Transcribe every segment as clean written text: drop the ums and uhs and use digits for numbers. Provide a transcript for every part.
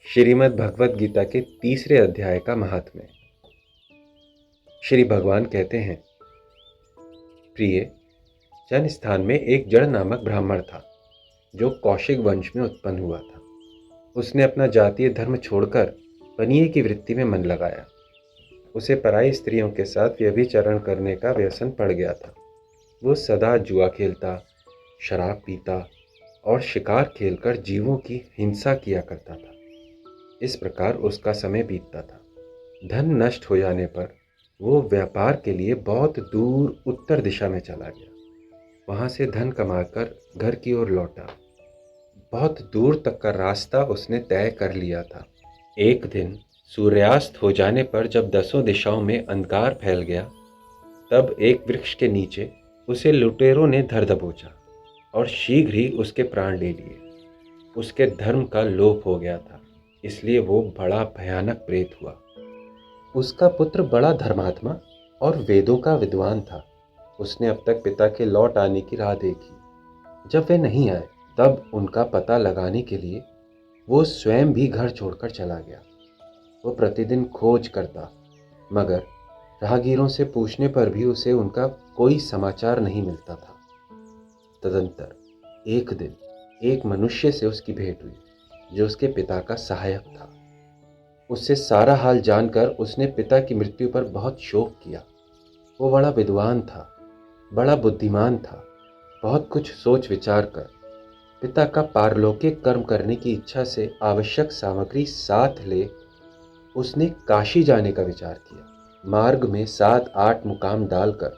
श्रीमद् भगवद गीता के तीसरे अध्याय का महात्म्य। श्री भगवान कहते हैं, प्रिय, जन स्थान में एक जड़ नामक ब्राह्मण था जो कौशिक वंश में उत्पन्न हुआ था। उसने अपना जातीय धर्म छोड़कर बनिए की वृत्ति में मन लगाया। उसे पराई स्त्रियों के साथ व्यभिचरण करने का व्यसन पड़ गया था। वो सदा जुआ खेलता, शराब पीता और शिकार खेलकर जीवों की हिंसा किया करता था। इस प्रकार उसका समय बीतता था। धन नष्ट हो जाने पर वो व्यापार के लिए बहुत दूर उत्तर दिशा में चला गया। वहाँ से धन कमाकर घर की ओर लौटा। बहुत दूर तक का रास्ता उसने तय कर लिया था। एक दिन सूर्यास्त हो जाने पर जब दसों दिशाओं में अंधकार फैल गया, तब एक वृक्ष के नीचे उसे लुटेरों ने धर दबोचा और शीघ्र ही उसके प्राण ले लिए। उसके धर्म का लोप हो गया था, इसलिए वो बड़ा भयानक प्रेत हुआ। उसका पुत्र बड़ा धर्मात्मा और वेदों का विद्वान था। उसने अब तक पिता के लौट आने की राह देखी। जब वे नहीं आए, तब उनका पता लगाने के लिए वो स्वयं भी घर छोड़कर चला गया। वो प्रतिदिन खोज करता, मगर राहगीरों से पूछने पर भी उसे उनका कोई समाचार नहीं मिलता था। तदंतर एक दिन एक मनुष्य से उसकी भेंट हुई जो उसके पिता का सहायक था। उससे सारा हाल जानकर उसने पिता की मृत्यु पर बहुत शोक किया। वो बड़ा विद्वान था, बड़ा बुद्धिमान था। बहुत कुछ सोच विचार कर पिता का पारलौकिक कर्म करने की इच्छा से आवश्यक सामग्री साथ ले उसने काशी जाने का विचार किया। मार्ग में 7-8 मुकाम डालकर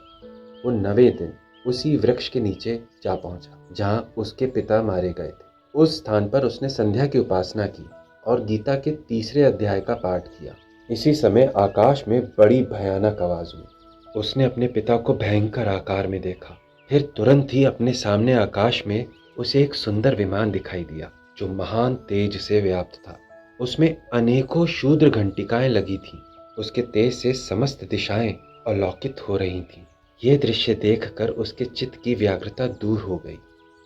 वो 9वें दिन उसी वृक्ष के नीचे जा पहुंचा जहां उसके पिता मारे गए थे। उस स्थान पर उसने संध्या की उपासना की और गीता के तीसरे अध्याय का पाठ किया। इसी समय आकाश में बड़ी भयानक आवाज हुई। उसने अपने पिता को भयंकर आकार में देखा। फिर तुरंत ही अपने सामने आकाश में उसे एक सुंदर विमान दिखाई दिया जो महान तेज से व्याप्त था। उसमें अनेकों शूद्र घंटिकाएं लगी थीं। उसके तेज से समस्त दिशाएं अवलोकित हो रही थीं। यह दृश्य देखकर उसके चित्त की व्याग्रता दूर हो गई।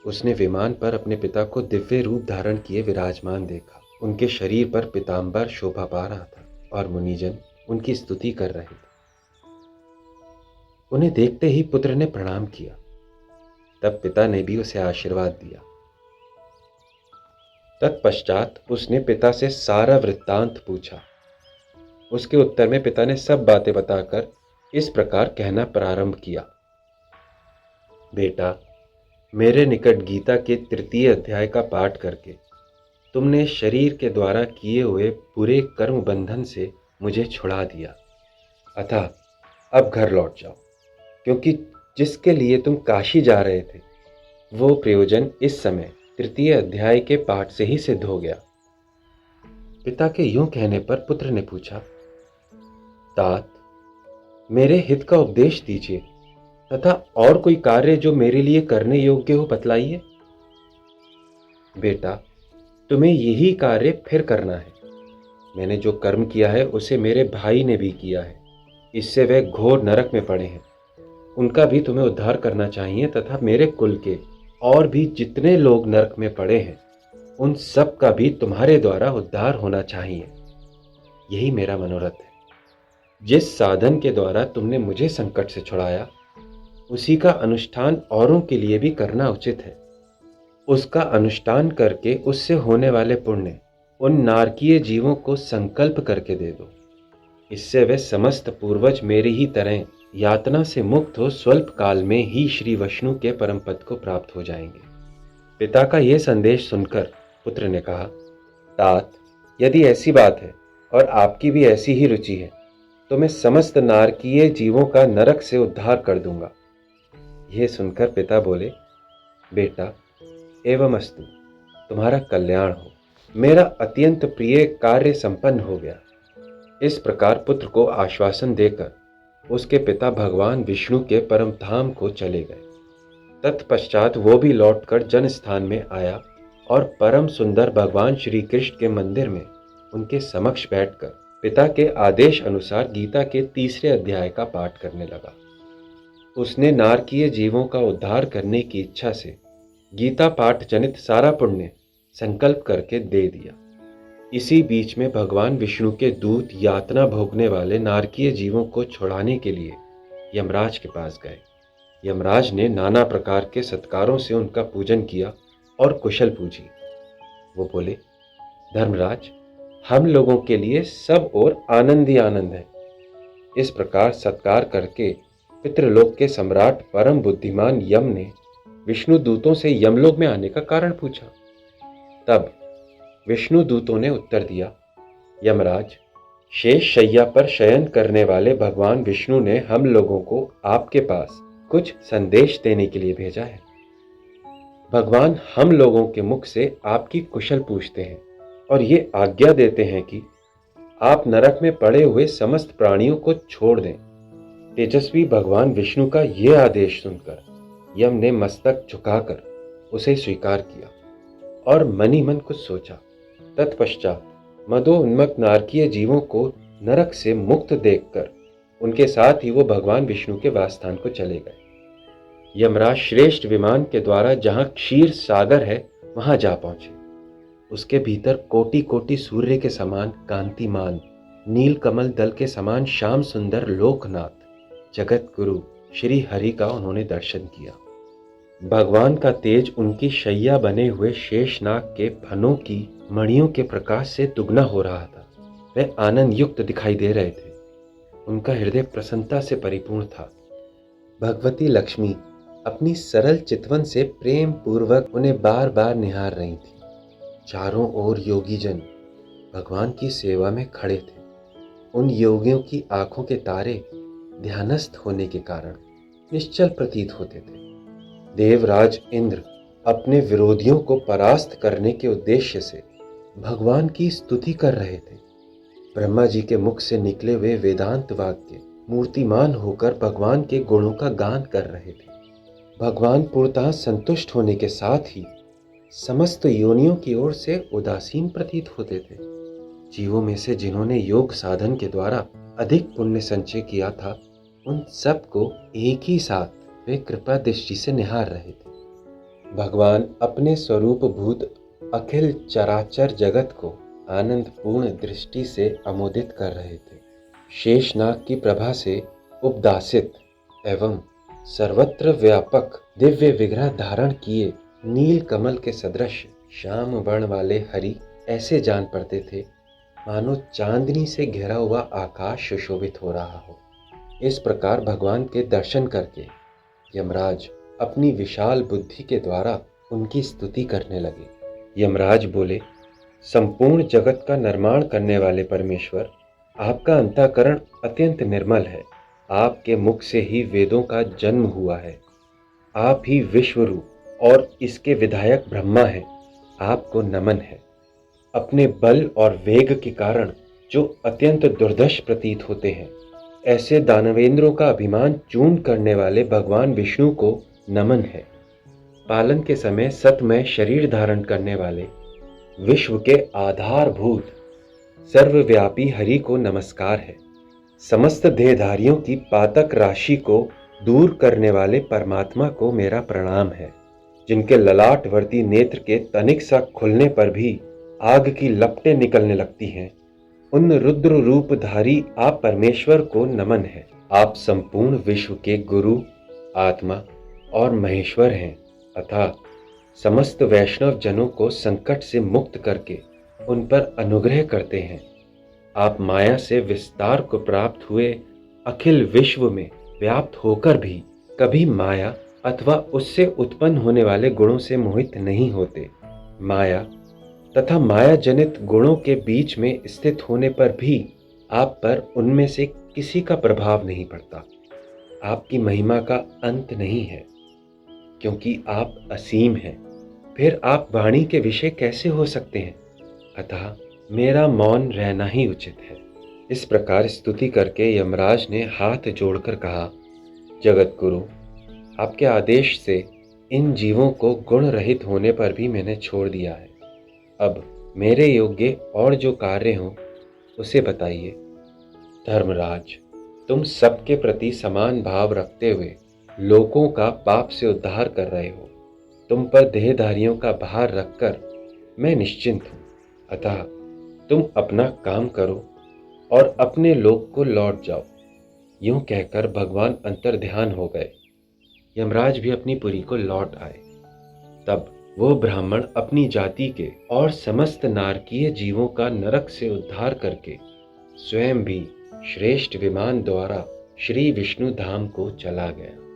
उसने विमान पर अपने पिता को दिव्य रूप धारण किए विराजमान देखा। उनके शरीर पर पीतांबर शोभा पा रहा था और मुनिजन उनकी स्तुति कर रहे थे। उन्हें देखते ही पुत्र ने प्रणाम किया। तब पिता ने भी उसे आशीर्वाद दिया। तत्पश्चात उसने पिता से सारा वृत्तांत पूछा। उसके उत्तर में पिता ने सब बातें बताकर इस प्रकार कहना प्रारंभ किया, बेटा, मेरे निकट गीता के तृतीय अध्याय का पाठ करके तुमने शरीर के द्वारा किए हुए बुरे कर्म बंधन से मुझे छुड़ा दिया। अतः अब घर लौट जाओ, क्योंकि जिसके लिए तुम काशी जा रहे थे वो प्रयोजन इस समय तृतीय अध्याय के पाठ से ही सिद्ध हो गया। पिता के यूं कहने पर पुत्र ने पूछा, तात, मेरे हित का उपदेश दीजिए तथा और कोई कार्य जो मेरे लिए करने योग्य हो बतलाइए। बेटा, तुम्हें यही कार्य फिर करना है। मैंने जो कर्म किया है उसे मेरे भाई ने भी किया है। इससे वे घोर नरक में पड़े हैं। उनका भी तुम्हें उद्धार करना चाहिए तथा मेरे कुल के और भी जितने लोग नरक में पड़े हैं उन सब का भी तुम्हारे द्वारा उद्धार होना चाहिए। यही मेरा मनोरथ है। जिस साधन के द्वारा तुमने मुझे संकट से छुड़ाया, उसी का अनुष्ठान औरों के लिए भी करना उचित है। उसका अनुष्ठान करके उससे होने वाले पुण्य उन नारकीय जीवों को संकल्प करके दे दो। इससे वे समस्त पूर्वज मेरी ही तरह यातना से मुक्त हो स्वल्प काल में ही श्री विष्णु के परम पद को प्राप्त हो जाएंगे। पिता का यह संदेश सुनकर पुत्र ने कहा, तात, यदि ऐसी बात है और आपकी भी ऐसी ही रुचि है तो मैं समस्त नारकीय जीवों का नरक से उद्धार कर दूंगा। यह सुनकर पिता बोले, बेटा, एवमस्तु, तुम्हारा कल्याण हो। मेरा अत्यंत प्रिय कार्य संपन्न हो गया। इस प्रकार पुत्र को आश्वासन देकर उसके पिता भगवान विष्णु के परम धाम को चले गए। तत्पश्चात वो भी लौटकर जन स्थान में आया और परम सुंदर भगवान श्री कृष्ण के मंदिर में उनके समक्ष बैठकर पिता के आदेश अनुसार गीता के तीसरे अध्याय का पाठ करने लगा। उसने नारकीय जीवों का उद्धार करने की इच्छा से गीता पाठ जनित सारा पुण्य संकल्प करके दे दिया। इसी बीच में भगवान विष्णु के दूत यातना भोगने वाले नारकीय जीवों को छुड़ाने के लिए यमराज के पास गए। यमराज ने नाना प्रकार के सत्कारों से उनका पूजन किया और कुशल पूछी। वो बोले, धर्मराज, हम लोगों के लिए सब और आनंद ही आनंद है। इस प्रकार सत्कार करके पितृलोक के सम्राट परम बुद्धिमान यम ने विष्णु दूतों से यमलोक में आने का कारण पूछा। तब विष्णु दूतों ने उत्तर दिया, यमराज, शेष शैया पर शयन करने वाले भगवान विष्णु ने हम लोगों को आपके पास कुछ संदेश देने के लिए भेजा है। भगवान हम लोगों के मुख से आपकी कुशल पूछते हैं और ये आज्ञा देते हैं कि आप नरक में पड़े हुए समस्त प्राणियों को छोड़ दें। तेजस्वी भगवान विष्णु का ये आदेश सुनकर यम ने मस्तक झुकाकर उसे स्वीकार किया और मन ही मन कुछ सोचा। तत्पश्चात मदोन्मत्त नारकीय जीवों को नरक से मुक्त देखकर उनके साथ ही वो भगवान विष्णु के वासस्थान को चले गए। यमराज श्रेष्ठ विमान के द्वारा जहां क्षीर सागर है वहां जा पहुंचे। उसके भीतर कोटि कोटि सूर्य के समान कांतिमान, नील कमल दल के समान श्याम सुंदर लोकनाथ जगत गुरु श्री हरि का उन्होंने दर्शन किया। भगवान का तेज उनकी शैया बने हुए शेषनाग के फनों की मणियों के प्रकाश से दुगना हो रहा था। वे आनंद युक्त दिखाई दे रहे थे। उनका हृदय प्रसन्नता से परिपूर्ण था। भगवती लक्ष्मी अपनी सरल चितवन से प्रेम पूर्वक उन्हें बार बार निहार रही थी। चारों ओर योगी जन भगवान की सेवा में खड़े थे। उन योगियों की आंखों के तारे ध्यानस्थ होने के कारण निश्चल प्रतीत होते थे। देवराज इंद्र अपने विरोधियों को परास्त करने के उद्देश्य से भगवान की स्तुति कर रहे थे। ब्रह्मा जी के मुख से निकले हुए वेदांत वाक्य मूर्तिमान होकर भगवान के गुणों का गान कर रहे थे। भगवान पूर्णतः संतुष्ट होने के साथ ही समस्त योनियों की ओर से उदासीन प्रतीत होते थे। जीवों में से जिन्होंने योग साधन के द्वारा अधिक पुण्य संचय किया था, उन सब को एक ही साथ वे कृपा दृष्टि से निहार रहे थे। भगवान अपने स्वरूप भूत अखिल चराचर जगत को आनंद पूर्ण दृष्टि से अमोदित कर रहे थे। शेषनाग की प्रभा से उपदासित एवं सर्वत्र व्यापक दिव्य विग्रह धारण किए नील कमल के सदृश श्याम वर्ण वाले हरि ऐसे जान पड़ते थे मानो चांदनी से घिरा हुआ आकाश सुशोभित हो रहा हो। इस प्रकार भगवान के दर्शन करके यमराज अपनी विशाल बुद्धि के द्वारा उनकी स्तुति करने लगे। यमराज बोले, संपूर्ण जगत का निर्माण करने वाले परमेश्वर, आपका अंतःकरण अत्यंत निर्मल है। आपके मुख से ही वेदों का जन्म हुआ है। आप ही विश्व रूप और इसके विधायक ब्रह्मा हैं। आपको नमन है। अपने बल और वेग के कारण जो अत्यंत दुर्धर्ष प्रतीत होते हैं, ऐसे दानवेंद्रों का अभिमान चूर्ण करने वाले भगवान विष्णु को नमन है। पालन के समय सतमय शरीर धारण करने वाले विश्व के आधारभूत सर्वव्यापी हरि को नमस्कार है। समस्त देहधारियों की पातक राशि को दूर करने वाले परमात्मा को मेरा प्रणाम है। जिनके ललाटवर्ती नेत्र के तनिक सा खुलने पर भी आग की लपटें निकलने लगती हैं, उन रुद्र रूपधारी आप परमेश्वर को नमन है। आप संपूर्ण विश्व के गुरु, आत्मा और महेश्वर हैं अतः समस्त वैष्णव जनों को संकट से मुक्त करके उन पर अनुग्रह करते हैं। आप माया से विस्तार को प्राप्त हुए अखिल विश्व में व्याप्त होकर भी कभी माया अथवा उससे उत्पन्न होने वाले गुणों से मोहित नहीं होते। माया तथा माया जनित गुणों के बीच में स्थित होने पर भी आप पर उनमें से किसी का प्रभाव नहीं पड़ता। आपकी महिमा का अंत नहीं है, क्योंकि आप असीम हैं। फिर आप वाणी के विषय कैसे हो सकते हैं? अतः मेरा मौन रहना ही उचित है। इस प्रकार स्तुति करके यमराज ने हाथ जोड़कर कहा, जगत गुरु, आपके आदेश से इन जीवों को गुण रहित होने पर भी मैंने छोड़ दिया है। अब मेरे योग्य और जो कार्य हों उसे बताइए। धर्मराज, तुम सबके प्रति समान भाव रखते हुए लोगों का पाप से उद्धार कर रहे हो। तुम पर देहधारियों का भार रखकर मैं निश्चिंत हूँ। अतः तुम अपना काम करो और अपने लोक को लौट जाओ। यूं कहकर भगवान अंतर्ध्यान हो गए। यमराज भी अपनी पुरी को लौट आए। तब वो ब्राह्मण अपनी जाति के और समस्त नारकीय जीवों का नरक से उद्धार करके स्वयं भी श्रेष्ठ विमान द्वारा श्री विष्णु धाम को चला गया।